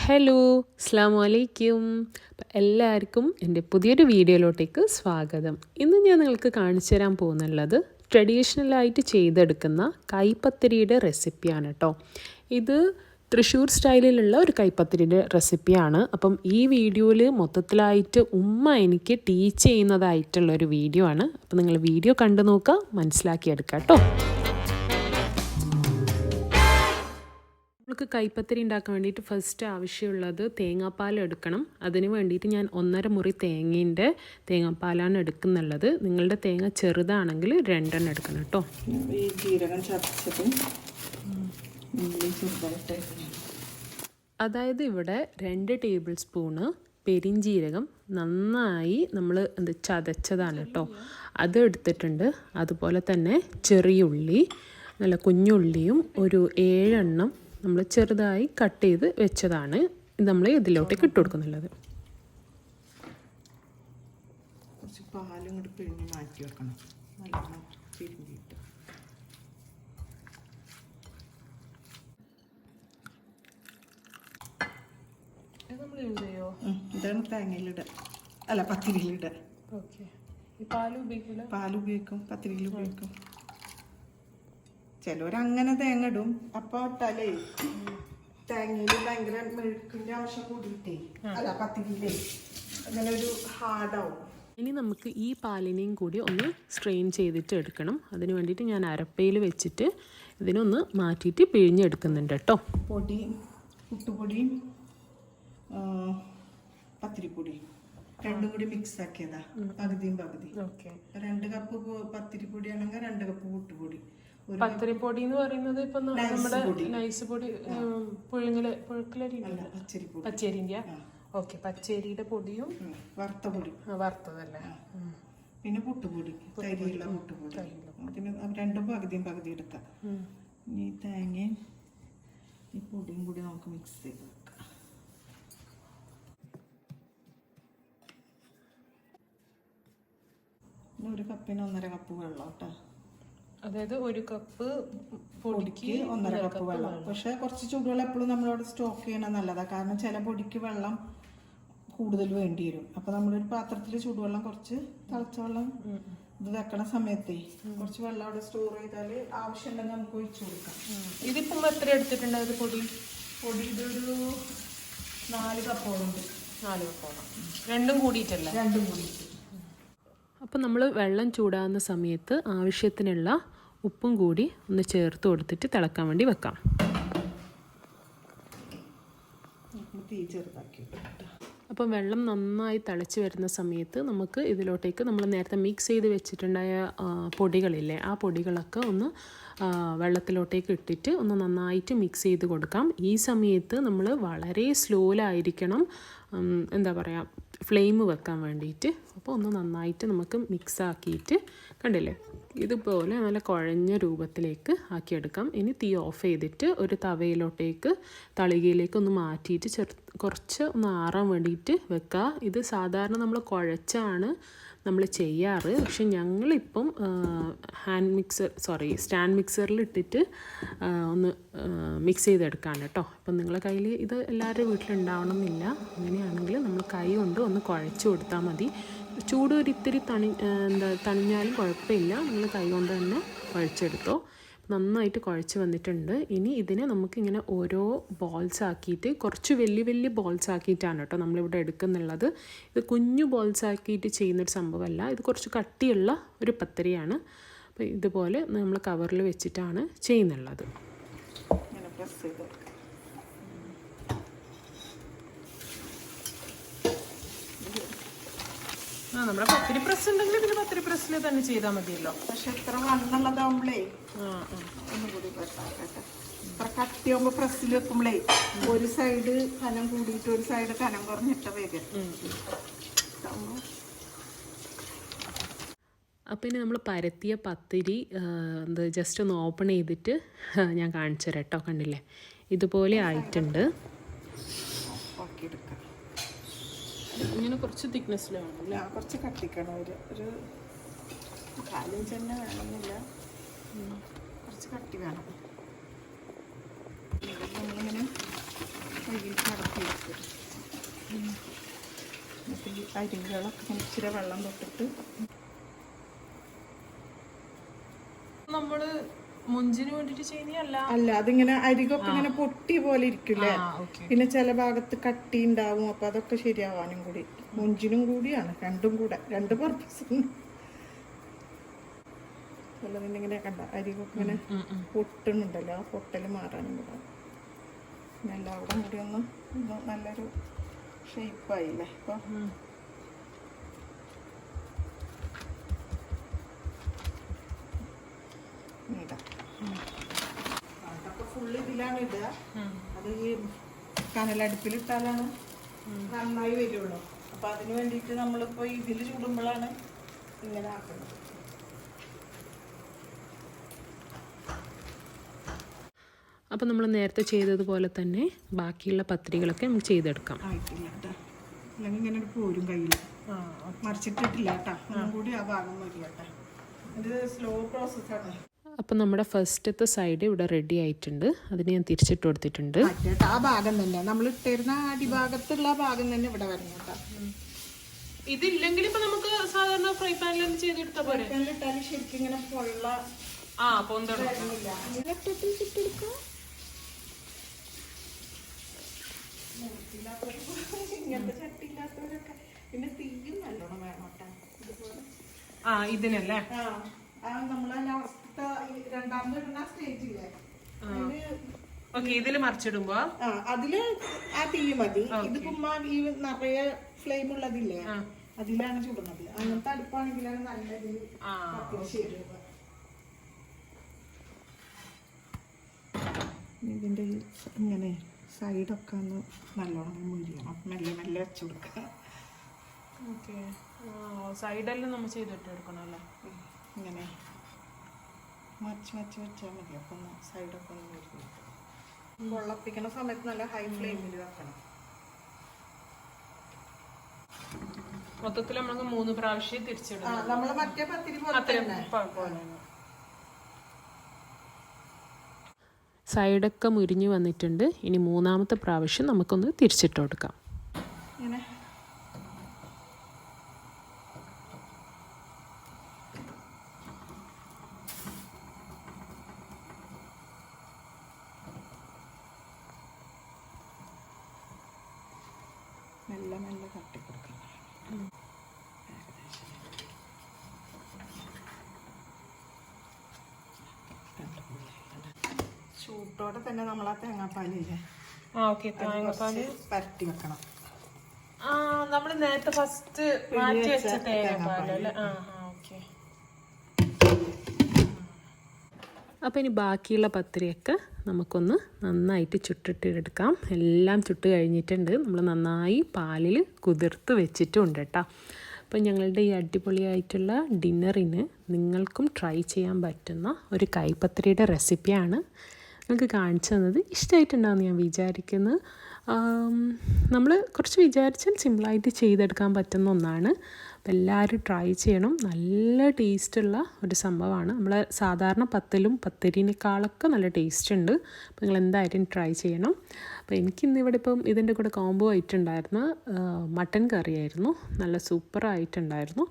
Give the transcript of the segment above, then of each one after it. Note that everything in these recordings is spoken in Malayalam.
ഹലോ അസ്സലാമു അലൈക്കും. എല്ലാവർക്കും എൻ്റെ പുതിയൊരു വീഡിയോയിലോട്ടേക്ക് സ്വാഗതം. ഇന്ന് ഞാൻ നിങ്ങൾക്ക് കാണിച്ചു തരാൻ പോകുന്നുള്ളത് ട്രഡീഷണലായിട്ട് ചെയ്തെടുക്കുന്ന കൈപ്പത്തിരിയുടെ റെസിപ്പിയാണ് കേട്ടോ. ഇത് തൃശ്ശൂർ സ്റ്റൈലിലുള്ള ഒരു കൈപ്പത്തിരിയുടെ റെസിപ്പിയാണ്. അപ്പം ഈ വീഡിയോയിൽ മൊത്തത്തിലായിട്ട് ഉമ്മ എനിക്ക് ടീച്ച് ചെയ്യുന്നതായിട്ടുള്ളൊരു വീഡിയോ ആണ്. അപ്പം നിങ്ങൾ വീഡിയോ കണ്ടു നോക്കുക, മനസ്സിലാക്കിയെടുക്കുക കേട്ടോ. നമുക്ക് കൈപ്പത്തിരി ഉണ്ടാക്കാൻ വേണ്ടിയിട്ട് ഫസ്റ്റ് ആവശ്യമുള്ളത് തേങ്ങാപ്പാൽ എടുക്കണം. അതിന് വേണ്ടിയിട്ട് ഞാൻ 1.5 മുറി തേങ്ങേൻ്റെ തേങ്ങാപ്പാലാണ് എടുക്കുന്നുള്ളത്. നിങ്ങളുടെ തേങ്ങ ചെറുതാണെങ്കിൽ 2 എണ്ണം എടുക്കണം കേട്ടോ. അതായത് ഇവിടെ 2 ടേബിൾ സ്പൂണ് പെരിഞ്ജീരകം നന്നായി നമ്മൾ ചതച്ചതാണ് കേട്ടോ, അത് എടുത്തിട്ടുണ്ട്. അതുപോലെ തന്നെ ചെറിയ ഉള്ളി, നല്ല കുഞ്ഞുള്ളിയും ഒരു 7 എണ്ണം നമ്മൾ ചെറുതായി കട്ട് ചെയ്ത് വെച്ചതാണ്. ഇത് നമ്മൾ ഇതിലോട്ടേക്ക് ഇട്ട് കൊടുക്കുന്നുള്ളത്. കുറച്ച് പാലും കൂടി പിഴിഞ്ഞ് മാറ്റി വെക്കണം. നല്ലോണം പിഴിഞ്ഞിട്ട് നമ്മൾ യൂസ് ചെയ്യോ? ഇതാണ് തേങ്ങയിലിടുക, അല്ല പത്തിരിയിലിടുക. ഓക്കെ. ഈ പാൽ ഉപയോഗിക്കില്ല? പാൽ ഉപയോഗിക്കും, പത്തിരിയിൽ ഉപയോഗിക്കും. ചിലവരങ്ങനെ തേങ്ങ ഇടും. അപ്പോൾ ഇട്ടാലേ തേങ്ങയിൽ ഭയങ്കര മെഴുക്കിൻ്റെ ആവശ്യം കൂടിയിട്ടേ, അല്ല പത്തിരിയിലേ അങ്ങനെ ഒരു ഹാർഡാവും. ഇനി നമുക്ക് ഈ പാലിനെയും കൂടി ഒന്ന് സ്ട്രെയിൻ ചെയ്തിട്ട് എടുക്കണം. അതിന് വേണ്ടിയിട്ട് ഞാൻ അരപ്പയിൽ വെച്ചിട്ട് ഇതിനൊന്ന് മാറ്റിയിട്ട് പിഴിഞ്ഞെടുക്കുന്നുണ്ട് കേട്ടോ. പൊടി, പുട്ടുപൊടിയും പത്തിരിപ്പൊടിയും രണ്ടും കൂടി മിക്സ് ആക്കിയതാ, പകുതിയും പകുതി. 2 കപ്പ് പത്തിരിപ്പൊടിയാണെങ്കിൽ 2 കപ്പ് പുട്ടുപൊടി. പത്തിരിപ്പൊടി എന്ന് പറയുന്നത് ഇപ്പൊ നമ്മുടെ നൈസ് പൊടി, പച്ചരിന്റെ. ഓക്കെ, പച്ചരിയുടെ പൊടിയും വറുത്ത പൊടി, വറുത്തതല്ലേ. പിന്നെ പുട്ടുപൊടി, തരിയുള്ള പുട്ടുപൊടി. അതിന് രണ്ടും പകുതിയും പകുതി എടുക്കാം. ഈ തേങ്ങയും ഈ പൊടിയും കൂടി നമുക്ക് മിക്സ് ചെയ്ത് വെക്കാം. ഒരു കപ്പിന് 1.5 കപ്പ് വെള്ളം കേട്ടോ. അതായത് 1 കപ്പ് പൊടിക്ക് 1.5 കപ്പ് വെള്ളം. പക്ഷെ കുറച്ച് ചൂടുവെള്ളം എപ്പോഴും നമ്മളോട് സ്റ്റോക്ക് ചെയ്യണത് നല്ലതാണ്. കാരണം ചില പൊടിക്ക് വെള്ളം കൂടുതൽ വേണ്ടി വരും. അപ്പോൾ നമ്മളൊരു പാത്രത്തിൽ ചൂടുവെള്ളം, കുറച്ച് തിളച്ച വെള്ളം ഇത് വെക്കണ സമയത്തേ കുറച്ച് വെള്ളം അവിടെ സ്റ്റോർ ചെയ്താൽ ആവശ്യമുണ്ടെങ്കിൽ നമുക്ക് ഒഴിച്ചു കൊടുക്കാം. ഇതിപ്പം എത്ര എടുത്തിട്ടുണ്ടായത് പൊടി? ഇതൊരു 4 കപ്പോളം ഉണ്ട്. 4 കപ്പോളം രണ്ടും കൂടിയിട്ടല്ല? രണ്ടും കൂടിയിട്ട്. അപ്പോൾ നമ്മൾ വെള്ളം ചൂടാകുന്ന സമയത്ത് ആവശ്യത്തിനുള്ള ഉപ്പും കൂടി ഒന്ന് ചേർത്ത് കൊടുത്തിട്ട് തിളക്കാൻ വേണ്ടി വെക്കാം. അപ്പം വെള്ളം നന്നായി തിളച്ച് വരുന്ന സമയത്ത് നമുക്ക് ഇതിലോട്ടേക്ക് നമ്മൾ നേരത്തെ മിക്സ് ചെയ്ത് വെച്ചിട്ടുണ്ടായ പൊടികളില്ലേ, ആ പൊടികളൊക്കെ ഒന്ന് വെള്ളത്തിലോട്ടേക്ക് ഇട്ടിട്ട് ഒന്ന് നന്നായിട്ട് മിക്സ് ചെയ്ത് കൊടുക്കാം. ഈ സമയത്ത് നമ്മൾ വളരെ സ്ലോയിലായിരിക്കണം എന്താ പറയുക, ഫ്ലെയിം വെക്കാൻ വേണ്ടിയിട്ട്. അപ്പോൾ ഒന്ന് നന്നായിട്ട് നമുക്ക് മിക്സ് ആക്കിയിട്ട്, കണ്ടില്ലേ, ഇതുപോലെ നല്ല കുഴഞ്ഞ രൂപത്തിലേക്ക് ആക്കിയെടുക്കാം. ഇനി തീ ഓഫ് ചെയ്തിട്ട് ഒരു തവയിലോട്ടേക്ക്, തളികയിലേക്ക് ഒന്ന് മാറ്റിയിട്ട് കുറച്ച് ഒന്ന് ആറാൻ വേണ്ടിയിട്ട് വെക്കുക. ഇത് സാധാരണ നമ്മൾ കുഴച്ചാണ് നമ്മൾ ചെയ്യാറ്. പക്ഷെ ഞങ്ങളിപ്പം സ്റ്റാൻഡ് മിക്സറിൽ ഇട്ടിട്ട് ഒന്ന് മിക്സ് ചെയ്തെടുക്കാണ് കേട്ടോ. അപ്പം നിങ്ങളുടെ കയ്യിൽ ഇത് എല്ലാവരുടെ വീട്ടിലുണ്ടാവണം എന്നില്ല. അങ്ങനെയാണെങ്കിൽ നമ്മൾ കൈ കൊണ്ട് ഒന്ന് കുഴച്ച് കൊടുത്താൽ മതി. ചൂട് ഒരിത്തിരി തണിഞ്ഞാലും കുഴപ്പമില്ല, നിങ്ങൾ കൈ കൊണ്ട് തന്നെ കുഴച്ചെടുത്തോ. നന്നായിട്ട് കുഴച്ച് വന്നിട്ടുണ്ട്. ഇനി ഇതിനെ നമുക്കിങ്ങനെ ഓരോ ബോൾസ് ആക്കിയിട്ട്, കുറച്ച് വലിയ വലിയ ബോൾസ് ആക്കിയിട്ടാണ് കേട്ടോ നമ്മളിവിടെ എടുക്കുന്നുള്ളത്. ഇത് കുഞ്ഞു ബോൾസ് ആക്കിയിട്ട് ചെയ്യുന്നൊരു സംഭവമല്ല, ഇത് കുറച്ച് കട്ടിയുള്ള ഒരു പത്തിരിയാണ്. അപ്പോൾ ഇതുപോലെ നമ്മൾ കവറിൽ വെച്ചിട്ടാണ് ചെയ്യുന്നുള്ളത്. നമ്മുടെ പത്തിരി പ്രസ് ഉണ്ടെങ്കിൽ പിന്നെ പത്തിരി പ്രസ്സിൽ തന്നെ ചെയ്താൽ മതിയല്ലോ. പക്ഷെ ഇത്ര വണ്ണുള്ളതാവുമ്പളേ ഒന്നുകൂടി ഇത്ര കട്ടിയാകുമ്പോൾ പ്രസ്സിൽ വെക്കുമ്പോഴേ ഒരു സൈഡ് കനം കൂടിയിട്ട് ഒരു സൈഡ് കനം കുറഞ്ഞിട്ട വേഗം. അപ്പം ഇനി നമ്മൾ പരത്തിയ പത്തിരി ജസ്റ്റ് ഒന്ന് ഓപ്പൺ ചെയ്തിട്ട് ഞാൻ കാണിച്ചു തരാം കേട്ടോ. കണ്ടില്ലേ, ഇതുപോലെ ആയിട്ടുണ്ട്. ഇങ്ങനെ കുറച്ച് തിക്നെസ്സിൽ വേണമല്ല, കുറച്ച് കട്ടിക്കണം. ഒരു 4 ഇഞ്ച് തന്നെ വേണമെന്നില്ല, കുറച്ച് കട്ടി വേണം. നമ്മളിങ്ങനെ കയ്യിൽ കടത്തി വെക്കും. എന്നിട്ട് ഈ അരികളൊക്കെ ഇച്ചിരി വെള്ളം തൊട്ടിട്ട് നമ്മൾ മുഞ്ചിന് വേണ്ടിട്ട് ചെയ്യുന്നതല്ല. അല്ല, അതിങ്ങനെ അരികൊക്കെ ഇങ്ങനെ പൊട്ടി പോലെ ഇരിക്കില്ലേ, പിന്നെ ചില ഭാഗത്ത് കട്ടി ഉണ്ടാവും. അപ്പൊ അതൊക്കെ ശരിയാവാനും കൂടി മുഞ്ചിനും കൂടിയാണ്. രണ്ടും കൂടെ, രണ്ട് പർപ്പസ്. ഇങ്ങനെ കണ്ട അരികൊക്കെ ഇങ്ങനെ പൊട്ടുന്നുണ്ടല്ലോ, ആ പൊട്ടല് മാറാനും കൂടെ. പിന്നെ എല്ലാവരും കൂടി ഒന്ന് നല്ലൊരു ഷേപ്പായില്ലേ ഇപ്പൊ. അതൊക്കെ ഫുള്ള് ഇതിലാണ് ഇടുക. അത് ഈ കനലടുപ്പിലിട്ടാലാണ് നന്നായി വരുള്ളൂ. അപ്പൊ അതിന് വേണ്ടിയിട്ട് നമ്മളിപ്പോ ഇതിൽ ചൂടുമ്പോഴാണ് ഇങ്ങനെ ആക്കുന്നത്. അപ്പോൾ നമ്മൾ നേരത്തെ ചെയ്തതുപോലെ തന്നെ ബാക്കിയുള്ള പത്തിരികളൊക്കെ നമുക്ക് ചെയ്തെടുക്കാം. ആയിട്ടില്ല കേട്ടോ, അല്ലെങ്കിൽ ഇങ്ങനെ ഒരു പോരും കയ്യിൽ മറിച്ചിട്ടിട്ടില്ല കേട്ടോ. ഒന്നും കൂടി ആ ഭാഗം മതി കേട്ടോ. ഇത് സ്ലോ പ്രോസസ്സാണ്. അപ്പോൾ നമ്മുടെ ഫസ്റ്റത്തെ സൈഡ് ഇവിടെ റെഡി ആയിട്ടുണ്ട്. അതിന് ഞാൻ തിരിച്ചിട്ട് കൊടുത്തിട്ടുണ്ട്. ആ ഭാഗം തന്നെ നമ്മൾ ഇട്ടിരുന്ന അടിഭാഗത്തുള്ള ഭാഗം തന്നെ ഇവിടെ വരണം കേട്ടോ. ഇതില്ലെങ്കിൽ ഇപ്പൊ നമുക്ക് സാധാരണ ഫ്രൈ പാനിൽ ചെയ്തെടുത്താൽ പോലെ ഇട്ടാലും ശരിക്കും ഇങ്ങനെ പൊള്ള ഇങ്ങനത്തെ ചട്ടി ഇല്ലാത്തവരൊക്കെ പിന്നെ തീയും നല്ലോണം വേണം കേട്ടോ. ഇതുപോലെ ഇതിനല്ലേ നമ്മളെ ലാസ്റ്റത്തെ രണ്ടാമത് ഇടുന്ന സ്റ്റേജില്ലേ, ഇതില് മറിച്ചിടുമ്പോ അതില് ആ തീ മതി. ഇതിപ്പോ ഈ നിറയെ ഫ്ലെയിം ഉള്ളതില്ലേ, അതിലാണ് ചുടുന്നത്. അങ്ങനത്തെ അടുപ്പാണെങ്കിലാണ് നല്ലത് ശരിയാവുക. ഇതിന്റെ ഇങ്ങനെ സൈഡൊക്കെ ഒന്ന് നല്ലോണം മുരിയണം. മെല്ലെ മെല്ലെ വെച്ച് കൊടുക്കുക. ഓക്കെ, സൈഡെല്ലാം നമ്മൾ ചെയ്തിട്ട് എടുക്കണമല്ലോ. ഇങ്ങനെ മറിച്ച് വെച്ചാൽ മതി. അപ്പം ഒന്ന് സൈഡൊക്കെ ഒന്ന് മുരിയും. വെള്ളപ്പിക്കണ സമയത്ത് നല്ല ഹൈ ഫ്ലെയിമിൽ വെക്കണം. മൊത്തത്തിൽ നമുക്ക് 3 പ്രാവശ്യം തിരിച്ചിടാം. നമ്മള് മറ്റേ പത്തിരി പോലെ സൈഡൊക്കെ മുരിഞ്ഞ് വന്നിട്ടുണ്ട്. ഇനി 3ാമത്തെ പ്രാവശ്യം നമുക്കൊന്ന് തിരിച്ചിട്ട് കൊടുക്കാം. ഇങ്ങനെ മെല്ലെ മെല്ലെ തട്ടിക്കൊടുക്കണം. ചൂട്ടോടെ തന്നെ നമ്മൾ ആ തേങ്ങാപ്പാലില്ലേ തേങ്ങാപ്പാല് പരട്ടി വെക്കണം. നമ്മൾ നേരത്തെ ഫസ്റ്റ് മാറ്റി വെച്ച തേങ്ങാപ്പാലല്ലേ. അപ്പോൾ ഇനി ബാക്കിയുള്ള പത്തിരിയൊക്കെ നമുക്കൊന്ന് നന്നായിട്ട് ചുട്ടിട്ടെടുക്കാം. എല്ലാം ചുട്ട് കഴിഞ്ഞിട്ടുണ്ട്. നമ്മൾ നന്നായി പാലിൽ കുതിർത്ത് വെച്ചിട്ടുണ്ട് കേട്ടോ. അപ്പോൾ ഞങ്ങളുടെ ഈ അടിപൊളിയായിട്ടുള്ള ഡിന്നറിന് നിങ്ങൾക്കും ട്രൈ ചെയ്യാൻ പറ്റുന്ന ഒരു കൈപ്പത്തിരിയുടെ റെസിപ്പിയാണ് നിങ്ങൾക്ക് കാണിച്ചു തന്നത്. ഇഷ്ടമായിട്ടുണ്ടാകുമെന്ന് ഞാൻ വിചാരിക്കുന്നു. നമ്മൾ കുറച്ച് വിചാരിച്ചാൽ സിമ്പിളായിട്ട് ചെയ്തെടുക്കാൻ പറ്റുന്ന ഒന്നാണ്. അപ്പോൾ എല്ലാവരും ട്രൈ ചെയ്യണം. നല്ല ടേസ്റ്റുള്ള ഒരു സംഭവമാണ്. നമ്മൾ സാധാരണ പത്തിരിനേക്കാളൊക്കെ നല്ല ടേസ്റ്റ് ഉണ്ട്. അപ്പോൾ നിങ്ങൾ എന്തായാലും ട്രൈ ചെയ്യണം. അപ്പോൾ എനിക്കിന്നിവിടെ ഇപ്പം ഇതിൻ്റെ കൂടെ കോംബോ ആയിട്ടുണ്ടായിരുന്ന മട്ടൻ കറി ആയിരുന്നു. നല്ല സൂപ്പറായിട്ടുണ്ടായിരുന്നു.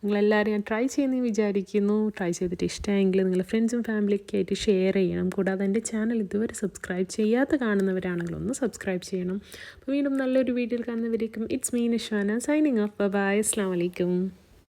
നിങ്ങളെല്ലാവരും ഞാൻ ട്രൈ ചെയ്യുമെന്ന് വിചാരിക്കുന്നു. ട്രൈ ചെയ്തിട്ട് ഇഷ്ടമായെങ്കിൽ നിങ്ങൾ ഫ്രണ്ട്സും ഫാമിലിയൊക്കെ ആയിട്ട് ഷെയർ ചെയ്യണം. കൂടാതെ എൻ്റെ ചാനൽ ഇതുവരെ സബ്സ്ക്രൈബ് ചെയ്യാത്ത കാണുന്നവരാണെങ്കിൽ ഒന്ന് സബ്സ്ക്രൈബ് ചെയ്യണം. അപ്പോൾ വീണ്ടും നല്ലൊരു വീഡിയോയിൽ കാണുന്നവരേക്കും it's me Nishana signing off. Bye. അസ്സലാമു അലൈക്കും.